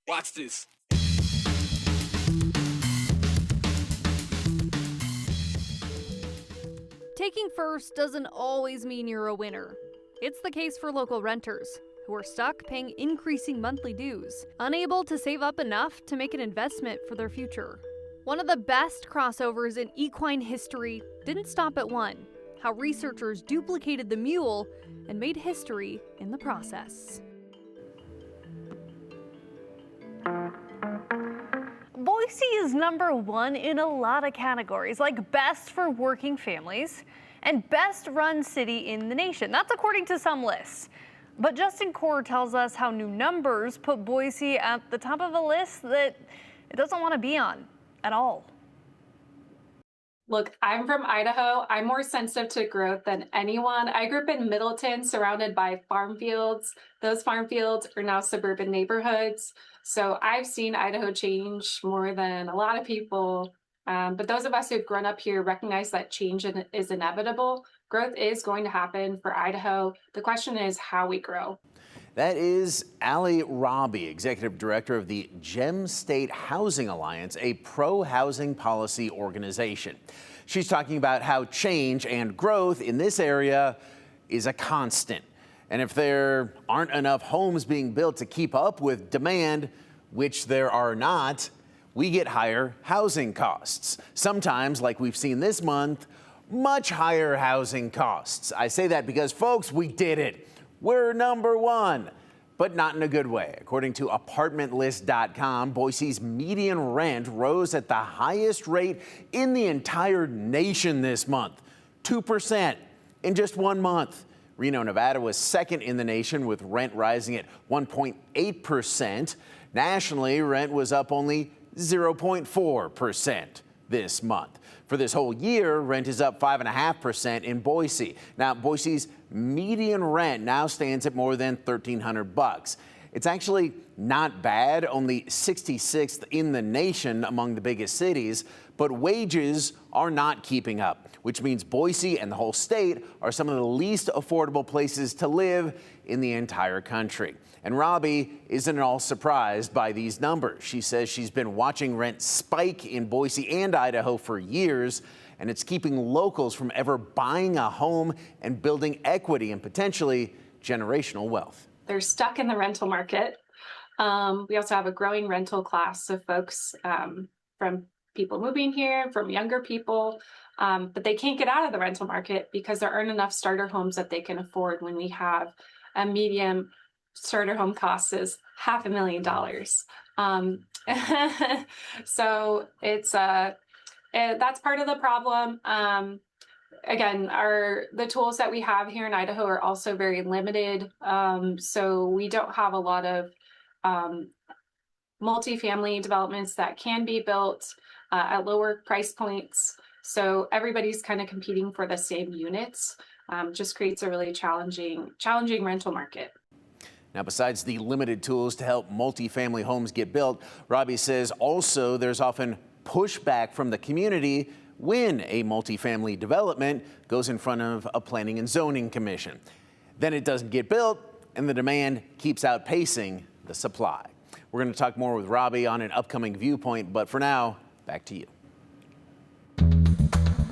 Watch this. Taking first doesn't always mean you're a winner. It's the case for local renters, who are stuck paying increasing monthly dues, unable to save up enough to make an investment for their future. One of the best crossovers in equine history didn't stop at one: how researchers duplicated the mule and made history in the process. Boise is #1 in a lot of categories, like best for working families and best run city in the nation. That's according to some lists. But Justin Core tells us how new numbers put Boise at the top of a list that it doesn't want to be on at all. Look, I'm from Idaho. I'm more sensitive to growth than anyone. I grew up in Middleton, surrounded by farm fields. Those farm fields are now suburban neighborhoods. So I've seen Idaho change more than a lot of people. But those of us who've grown up here recognize that change is inevitable. Growth is going to happen for Idaho. The question is how we grow. That is Allie Robbie, Executive Director of the Gem State Housing Alliance, a pro-housing policy organization. She's talking about how change and growth in this area is a constant. And if there aren't enough homes being built to keep up with demand, which there are not, we get higher housing costs. Sometimes, like we've seen this month, much higher housing costs. I say that because, folks, we did it. We're #1, but not in a good way. According to apartmentlist.com, Boise's median rent rose at the highest rate in the entire nation this month, 2% in just 1 month. Reno, Nevada was second in the nation with rent rising at 1.8%. Nationally, rent was up only 0.4% this month. For this whole year, rent is up 5.5% in Boise. Now, Boise's median rent now stands at more than $1,300. It's actually not bad, only 66th in the nation among the biggest cities, but wages are not keeping up, which means Boise and the whole state are some of the least affordable places to live in the entire country. And Robbie isn't at all surprised by these numbers. She says she's been watching rent spike in Boise and Idaho for years, and it's keeping locals from ever buying a home and building equity and potentially generational wealth. They're stuck in the rental market. We also have a growing rental class of folks from people moving here, from younger people, but they can't get out of the rental market because there aren't enough starter homes that they can afford when we have a medium starter home cost is $500,000. So it's that's part of the problem. Again, the tools that we have here in Idaho are also very limited. So we don't have a lot of multifamily developments that can be built at lower price points. So everybody's kind of competing for the same units. Just creates a really challenging rental market. Now, besides the limited tools to help multifamily homes get built, Robbie says also there's often pushback from the community when a multifamily development goes in front of a planning and zoning commission. Then it doesn't get built and the demand keeps outpacing the supply. We're going to talk more with Robbie on an upcoming Viewpoint, but for now, back to you.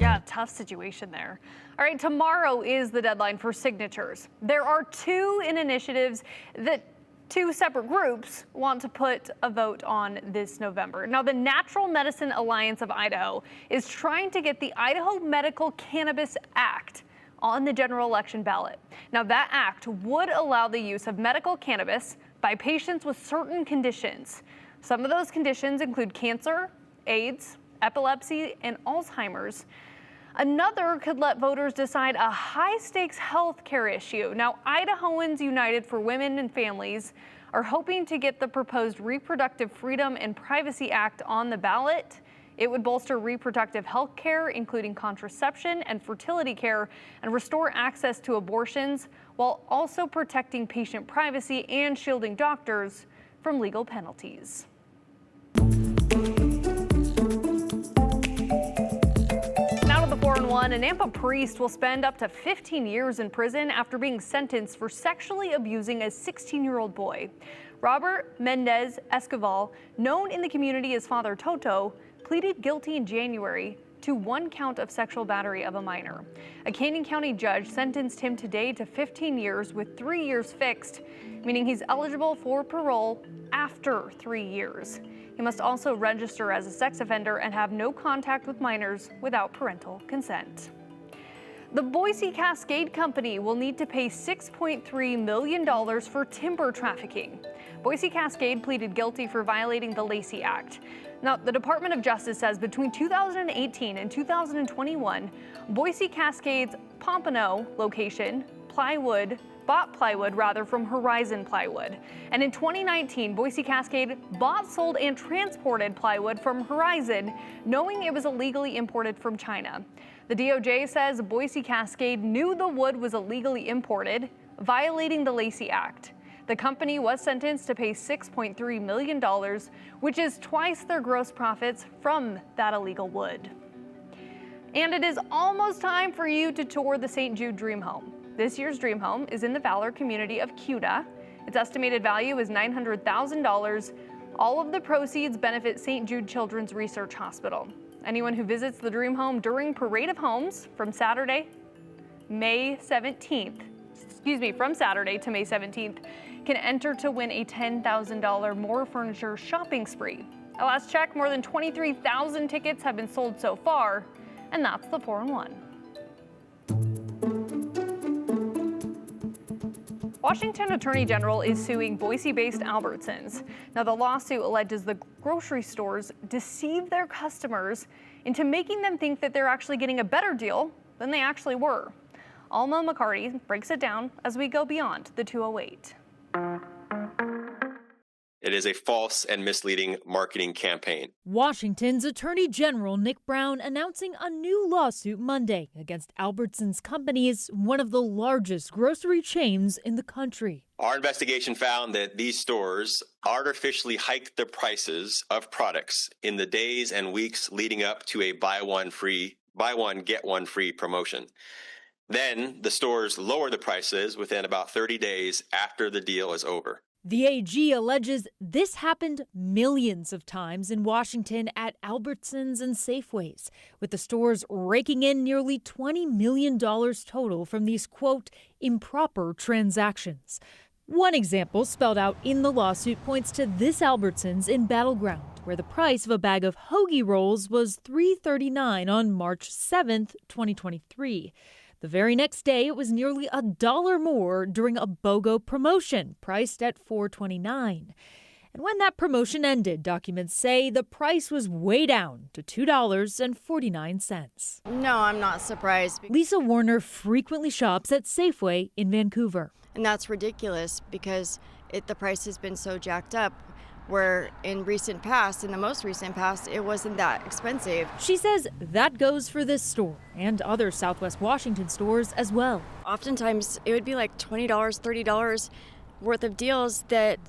Yeah, tough situation there. All right, tomorrow is the deadline for signatures. There are two initiatives that two separate groups want to put a vote on this November. Now, the Natural Medicine Alliance of Idaho is trying to get the Idaho Medical Cannabis Act on the general election ballot. Now, that act would allow the use of medical cannabis by patients with certain conditions. Some of those conditions include cancer, AIDS, epilepsy, and Alzheimer's. Another could let voters decide a high-stakes health care issue. Now, Idahoans United for Women and Families are hoping to get the proposed Reproductive Freedom and Privacy Act on the ballot. It would bolster reproductive health care, including contraception and fertility care, and restore access to abortions, while also protecting patient privacy and shielding doctors from legal penalties. Now to the 4-1 one, a Nampa priest will spend up to 15 years in prison after being sentenced for sexually abusing a 16-year-old boy. Robert Mendez Escoval, known in the community as Father Toto, pleaded guilty in January to one count of sexual battery of a minor. A Canyon County judge sentenced him today to 15 years with 3 years fixed, meaning he's eligible for parole after 3 years. He must also register as a sex offender and have no contact with minors without parental consent. The Boise Cascade Company will need to pay $6.3 million for timber trafficking. Boise Cascade pleaded guilty for violating the Lacey Act. Now, the Department of Justice says between 2018 and 2021, Boise Cascade's Pompano location bought plywood from Horizon Plywood. And in 2019, Boise Cascade bought, sold, and transported plywood from Horizon, knowing it was illegally imported from China. The DOJ says Boise Cascade knew the wood was illegally imported, violating the Lacey Act. The company was sentenced to pay $6.3 million, which is twice their gross profits from that illegal wood. And it is almost time for you to tour the St. Jude Dream Home. This year's Dream Home is in the Valor community of Cuda. Its estimated value is $900,000. All of the proceeds benefit St. Jude Children's Research Hospital. Anyone who visits the Dream Home during Parade of Homes from Saturday to May 17th, can enter to win a $10,000 More Furniture shopping spree. At last check, more than 23,000 tickets have been sold so far, and that's the 4-in-1. Washington Attorney General is suing Boise-based Albertsons. Now, the lawsuit alleges the grocery stores deceive their customers into making them think that they're actually getting a better deal than they actually were. Alma McCarty breaks it down as we go beyond the 208. It is a false and misleading marketing campaign. Washington's Attorney General Nick Brown announcing a new lawsuit Monday against Albertsons Companies, one of the largest grocery chains in the country. Our investigation found that these stores artificially hiked the prices of products in the days and weeks leading up to a buy one, get one free promotion. Then the stores lower the prices within about 30 days after the deal is over. The AG alleges this happened millions of times in Washington at Albertsons and Safeways, with the stores raking in nearly $20 million total from these, quote, improper transactions. One example spelled out in the lawsuit points to this Albertsons in Battleground, where the price of a bag of hoagie rolls was $3.39 on March 7th, 2023. The very next day, it was nearly $1 more during a BOGO promotion, priced at $4.29. And when that promotion ended, documents say the price was way down to $2.49. No, I'm not surprised. Lisa Warner frequently shops at Safeway in Vancouver. And that's ridiculous because the price has been so jacked up, where in the most recent past, it wasn't that expensive. She says that goes for this store and other Southwest Washington stores as well. Oftentimes, it would be like $20, $30 worth of deals that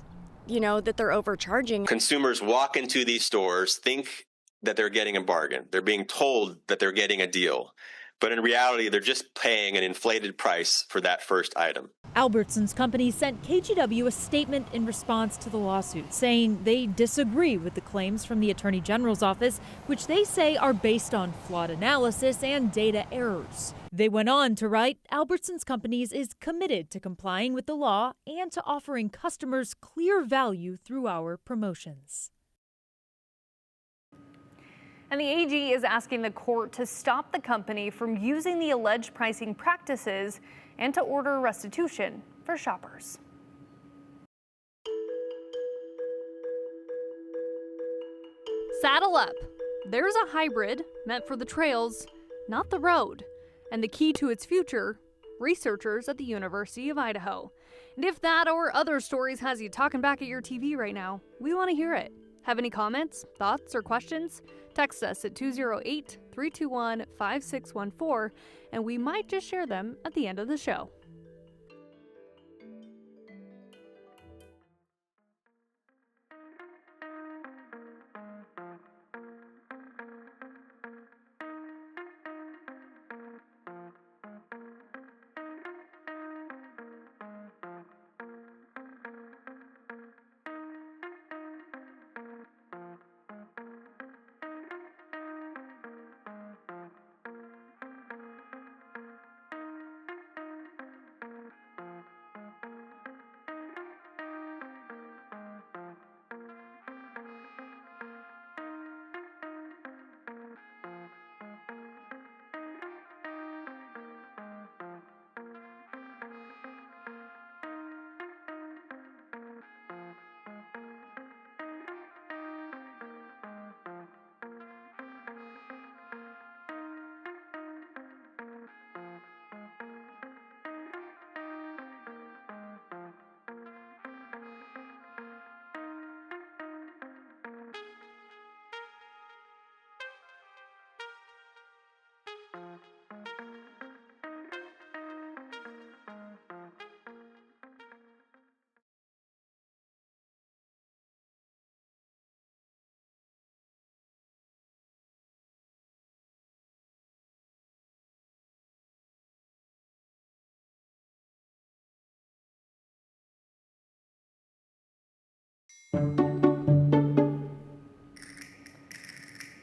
they're overcharging. Consumers walk into these stores, think that they're getting a bargain. They're being told that they're getting a deal. But in reality, they're just paying an inflated price for that first item. Albertsons Company sent KGW a statement in response to the lawsuit, saying they disagree with the claims from the Attorney General's office, which they say are based on flawed analysis and data errors. They went on to write, Albertsons Companies is committed to complying with the law and to offering customers clear value through our promotions. And the AG is asking the court to stop the company from using the alleged pricing practices and to order restitution for shoppers. Saddle up. There's a hybrid meant for the trails, not the road. And the key to its future, researchers at the University of Idaho. And if that or other stories has you talking back at your TV right now, we want to hear it. Have any comments, thoughts, or questions? Text us at 208-321-5614, and we might just share them at the end of the show.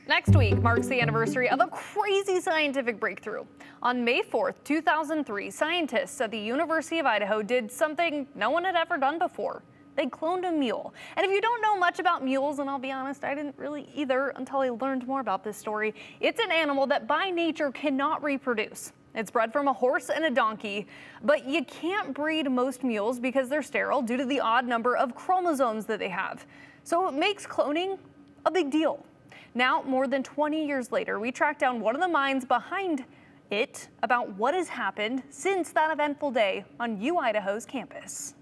Next week marks the anniversary of a crazy scientific breakthrough. On May 4th, 2003, scientists at the University of Idaho did something no one had ever done before. They cloned a mule. And if you don't know much about mules, and I'll be honest, I didn't really either until I learned more about this story, it's an animal that by nature cannot reproduce. It's bred from a horse and a donkey, but you can't breed most mules because they're sterile due to the odd number of chromosomes that they have. So it makes cloning a big deal. Now, more than 20 years later, we tracked down one of the minds behind it about what has happened since that eventful day on Idaho's campus.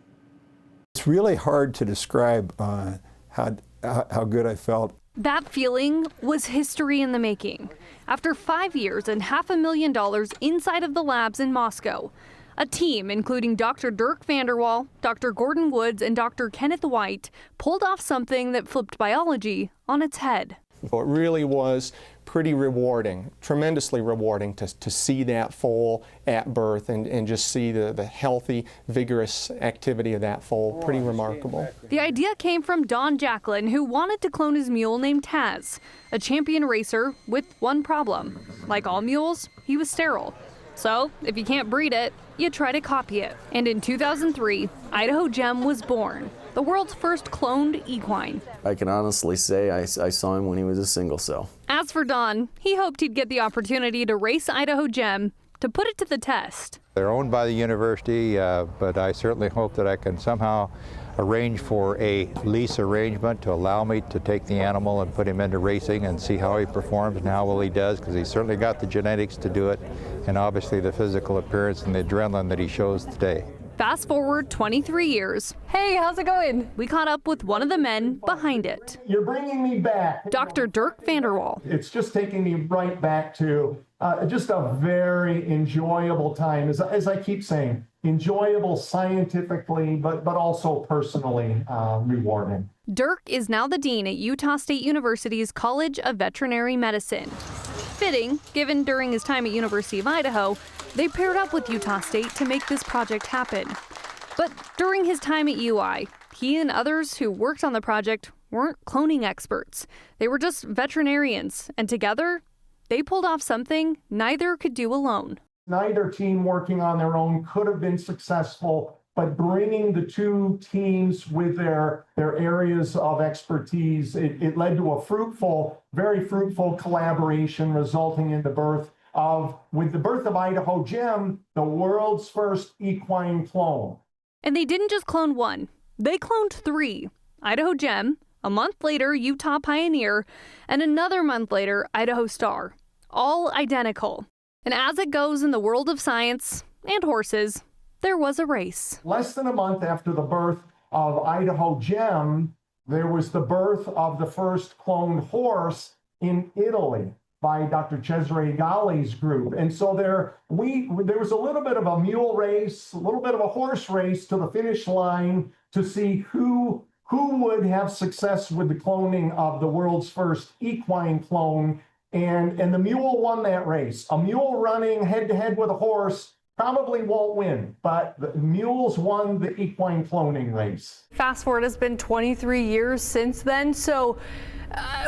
It's really hard to describe how good I felt. That feeling was history in the making. After 5 years and $500,000 inside of the labs in Moscow, a team including Dr. Dirk Vanderwall, Dr. Gordon Woods, and Dr. Kenneth White pulled off something that flipped biology on its head. It really was pretty rewarding, tremendously rewarding to see that foal at birth and just see the healthy, vigorous activity of that foal. Pretty remarkable. The idea came from Don Jacklin, who wanted to clone his mule named Taz, a champion racer with one problem. Like all mules, he was sterile. So if you can't breed it, you try to copy it. And in 2003, Idaho Gem was born, the world's first cloned equine. I can honestly say I saw him when he was a single cell. As for Don, he hoped he'd get the opportunity to race Idaho Gem to put it to the test. They're owned by the university, but I certainly hope that I can somehow arrange for a lease arrangement to allow me to take the animal and put him into racing and see how he performs and how well he does, because he's certainly got the genetics to do it, and obviously the physical appearance and the adrenaline that he shows today. Fast forward 23 years. Hey, how's it going? We caught up with one of the men behind it. You're bringing me back. Dr. Dirk Vanderwall. It's just taking me right back to just a very enjoyable time, as I keep saying, enjoyable scientifically, but also personally rewarding. Dirk is now the dean at Utah State University's College of Veterinary Medicine. Fitting, given during his time at University of Idaho, they paired up with Utah State to make this project happen. But during his time at UI, he and others who worked on the project weren't cloning experts. They were just veterinarians, and together, they pulled off something neither could do alone. Neither team working on their own could have been successful, but bringing the two teams with their areas of expertise, it led to a very fruitful collaboration, resulting in the birth of Idaho Gem, the world's first equine clone. And they didn't just clone one, they cloned 3. Idaho Gem, a month later Utah Pioneer, and another month later Idaho Star, all identical. And as it goes in the world of science and horses, there was a race. Less than a month after the birth of Idaho Gem, there was the birth of the first cloned horse in Italy by Dr. Cesare Galli's group. And so there was a little bit of a mule race, a little bit of a horse race to the finish line to see who would have success with the cloning of the world's first equine clone. And the mule won that race. A mule running head-to-head with a horse probably won't win, but the mules won the equine cloning race. Fast forward, it's been 23 years since then. So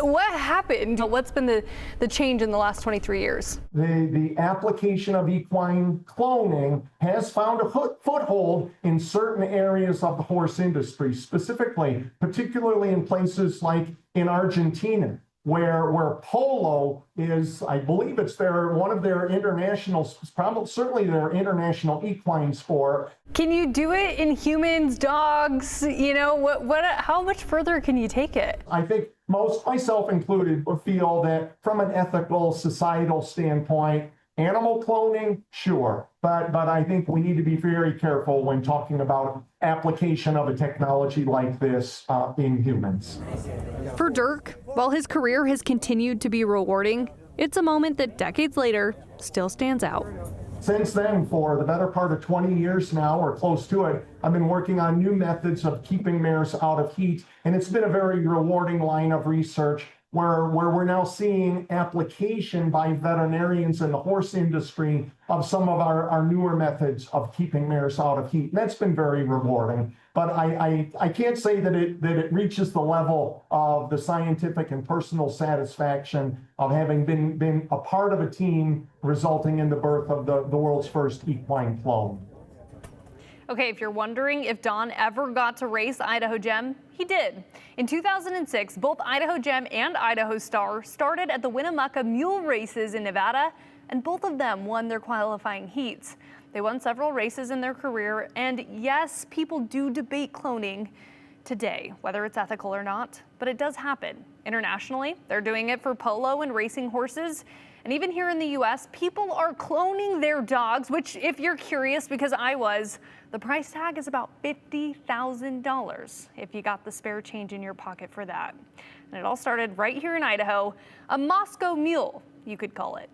what happened? What's been the change in the last 23 years? The application of equine cloning has found a foothold in certain areas of the horse industry, particularly in places like in Argentina, where polo is, I believe it's one of their international, certainly their international equine sport. Can you do it in humans, dogs? How much further can you take it? I think most, myself included, feel that from an ethical, societal standpoint, animal cloning, sure. But I think we need to be very careful when talking about application of a technology like this in humans. For Dirk, while his career has continued to be rewarding, it's a moment that decades later still stands out. Since then, for the better part of 20 years now, or close to it, I've been working on new methods of keeping mares out of heat, and it's been a very rewarding line of research. where we're now seeing application by veterinarians in the horse industry of some of our newer methods of keeping mares out of heat. And that's been very rewarding. But I can't say that it reaches the level of the scientific and personal satisfaction of having been a part of a team resulting in the birth of the world's first equine clone. Okay, if you're wondering if Don ever got to race Idaho Gem, he did. In 2006, both Idaho Gem and Idaho Star started at the Winnemucca Mule races in Nevada, and both of them won their qualifying heats. They won several races in their career, and yes, people do debate cloning today, whether it's ethical or not, but it does happen. Internationally, they're doing it for polo and racing horses. And even here in the U.S., people are cloning their dogs, which, if you're curious, because I was, the price tag is about $50,000 if you got the spare change in your pocket for that. And it all started right here in Idaho, a Moscow mule, you could call it.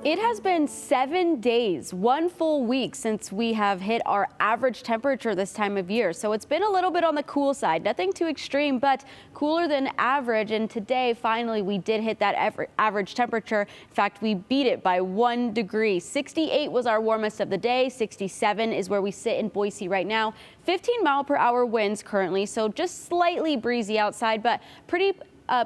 It has been 7 days, 1 full week since we have hit our average temperature this time of year. So it's been a little bit on the cool side, nothing too extreme, but cooler than average. And today, finally, we did hit that average temperature. In fact, we beat it by 1 degree. 68 was our warmest of the day. 67 is where we sit in Boise right now. 15-mile-per-hour winds currently, so just slightly breezy outside, but pretty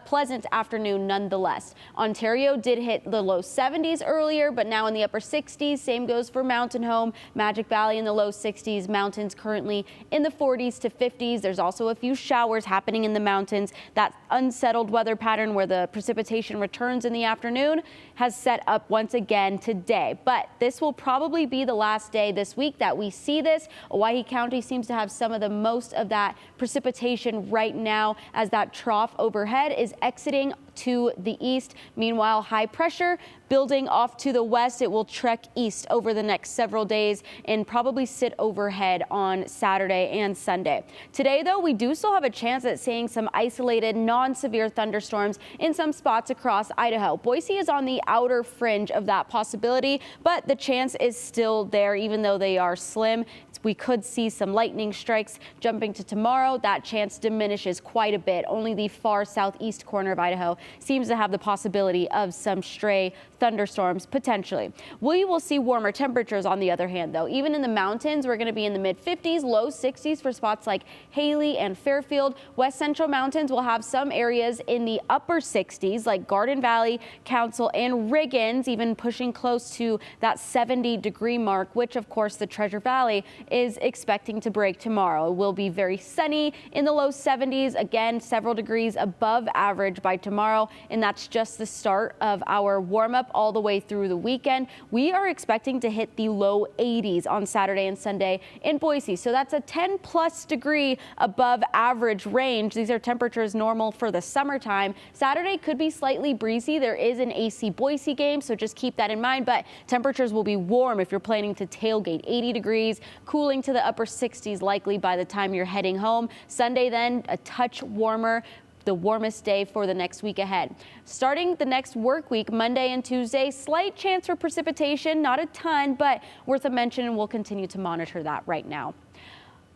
pleasant afternoon nonetheless. Ontario did hit the low 70s earlier, but now in the upper 60s. Same goes for Mountain Home, Magic Valley in the low 60s, mountains currently in the 40s to 50s. There's also a few showers happening in the mountains. That unsettled weather pattern where the precipitation returns in the afternoon has set up once again today. But this will probably be the last day this week that we see this. Owyhee County seems to have some of the most of that precipitation right now as that trough overhead is exiting to the east. Meanwhile, high pressure building off to the west. It will trek east over the next several days and probably sit overhead on Saturday and Sunday. Today, though, we do still have a chance at seeing some isolated non-severe thunderstorms in some spots across Idaho. Boise is on the outer fringe of that possibility, but the chance is still there, even though they are slim. We could see some lightning strikes. Jumping to tomorrow, that chance diminishes quite a bit. Only the far southeast corner of Idaho seems to have the possibility of some stray thunderstorms potentially. We will see warmer temperatures on the other hand, though. Even in the mountains, we're going to be in the mid 50s, low 60s for spots like Haley and Fairfield. West Central Mountains will have some areas in the upper 60s like Garden Valley, Council, and Riggins, even pushing close to that 70-degree mark, which of course the Treasure Valley is expecting to break tomorrow. It will be very sunny in the low 70s, again several degrees above average by tomorrow, and that's just the start of our warm-up all the way through the weekend. We are expecting to hit the low 80s on Saturday and Sunday in Boise, so that's a 10+ degree above average range. These are temperatures normal for the summertime. Saturday could be slightly breezy. There is an AC Boise game, so just keep that in mind, but temperatures will be warm if you're planning to tailgate. 80 degrees, cooling to the upper 60s likely by the time you're heading home. Sunday then a touch warmer, the warmest day for the next week ahead. Starting the next work week, Monday and Tuesday, slight chance for precipitation, not a ton, but worth a mention, and we'll continue to monitor that right now.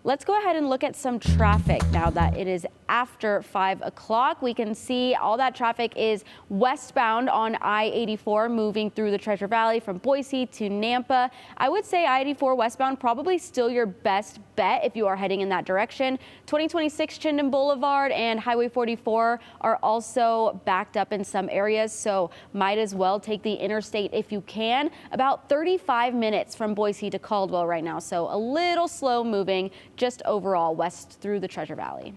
Let's go ahead and look at some traffic now that it is after 5 o'clock. We can see all that traffic is westbound on I-84 moving through the Treasure Valley from Boise to Nampa. I would say I-84 westbound probably still your best bet if you are heading in that direction. 2026 Chinden Boulevard and Highway 44 are also backed up in some areas, so might as well take the interstate if you can. About 35 minutes from Boise to Caldwell right now, so a little slow moving just overall west through the Treasure Valley.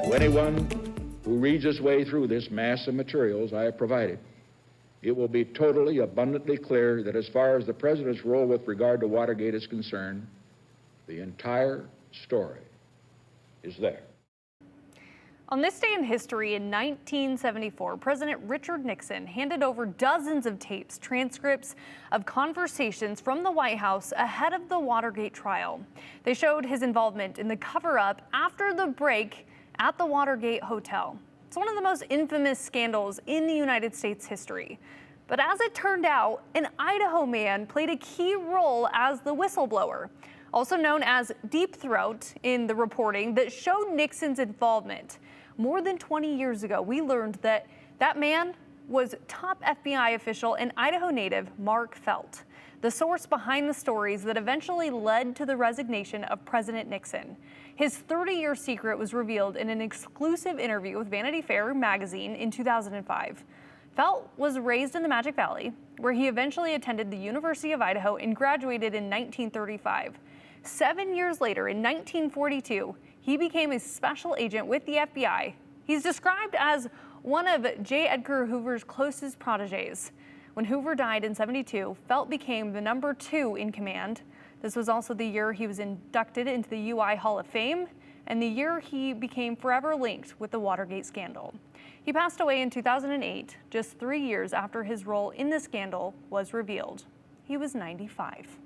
To anyone who reads his way through this mass of materials I have provided, it will be totally abundantly clear that as far as the President's role with regard to Watergate is concerned, the entire story is there. On this day in history in 1974, President Richard Nixon handed over dozens of tapes, transcripts of conversations from the White House ahead of the Watergate trial. They showed his involvement in the cover-up after the break at the Watergate Hotel. It's one of the most infamous scandals in the United States history. But as it turned out, an Idaho man played a key role as the whistleblower, also known as Deep Throat in the reporting that showed Nixon's involvement. More than 20 years ago, we learned that that man was top FBI official and Idaho native Mark Felt, the source behind the stories that eventually led to the resignation of President Nixon. His 30-year secret was revealed in an exclusive interview with Vanity Fair magazine in 2005. Felt was raised in the Magic Valley, where he eventually attended the University of Idaho and graduated in 1935. 7 years later, in 1942, he became a special agent with the FBI. He's described as one of J. Edgar Hoover's closest protégés. When Hoover died in '72, Felt became the #2 in command. This was also the year he was inducted into the UI Hall of Fame and the year he became forever linked with the Watergate scandal. He passed away in 2008, just 3 years after his role in the scandal was revealed. He was 95.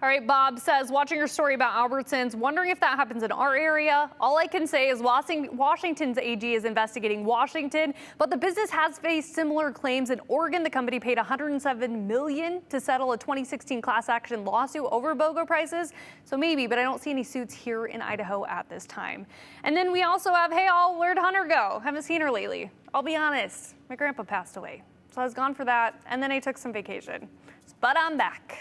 All right, Bob says, watching your story about Albertsons, wondering if that happens in our area. All I can say is Washington's AG is investigating Washington, but the business has faced similar claims in Oregon. The company paid $107 million to settle a 2016 class action lawsuit over BOGO prices. So maybe, but I don't see any suits here in Idaho at this time. And then we also have, hey all, where'd Hunter go? Haven't seen her lately. I'll be honest, my grandpa passed away. So I was gone for that, and then I took some vacation. But I'm back.